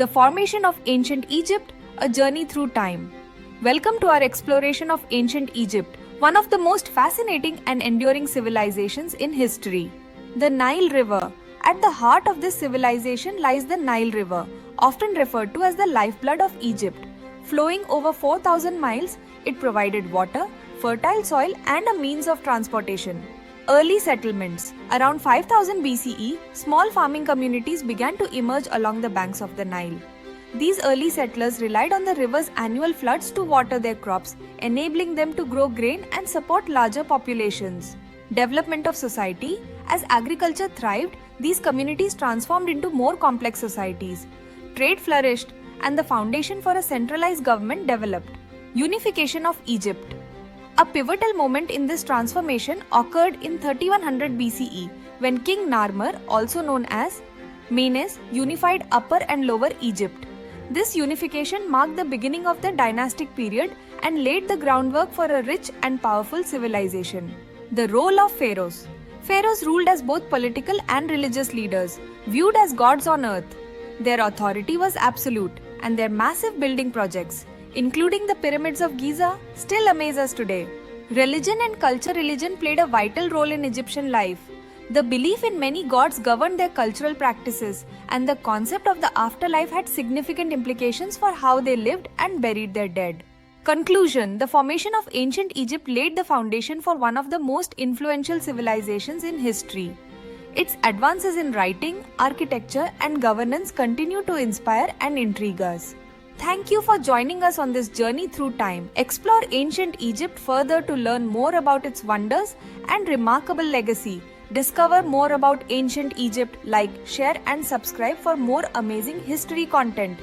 The Formation of Ancient Egypt, A Journey Through Time. Welcome to our exploration of ancient Egypt, one of the most fascinating and enduring civilizations in history. The Nile River. At the heart of this civilization lies the Nile River, often referred to as the lifeblood of Egypt. Flowing over 4,000 miles, it provided water, fertile soil, and a means of transportation. Early settlements. Around 5000 BCE, small farming communities began to emerge along the banks of the Nile. These early settlers relied on the river's annual floods to water their crops, enabling them to grow grain and support larger populations. Development of society. As agriculture thrived, these communities transformed into more complex societies. Trade flourished, and the foundation for a centralized government developed. Unification of Egypt. A pivotal moment in this transformation occurred in 3100 BCE when King Narmer, also known as Menes, unified Upper and Lower Egypt. This unification marked the beginning of the dynastic period and laid the groundwork for a rich and powerful civilization. The role of pharaohs. Pharaohs ruled as both political and religious leaders, viewed as gods on earth. Their authority was absolute, and their massive building projects, including the pyramids of Giza, still amaze us today. Religion and culture. Religion played a vital role in Egyptian life. The belief in many gods governed their cultural practices, and the concept of the afterlife had significant implications for how they lived and buried their dead. Conclusion. The formation of ancient Egypt laid the foundation for one of the most influential civilizations in history. Its advances in writing, architecture, and governance continue to inspire and intrigue us. Thank you for joining us on this journey through time. Explore ancient Egypt further to learn more about its wonders and remarkable legacy. Discover more about ancient Egypt, like, share, and subscribe for more amazing history content.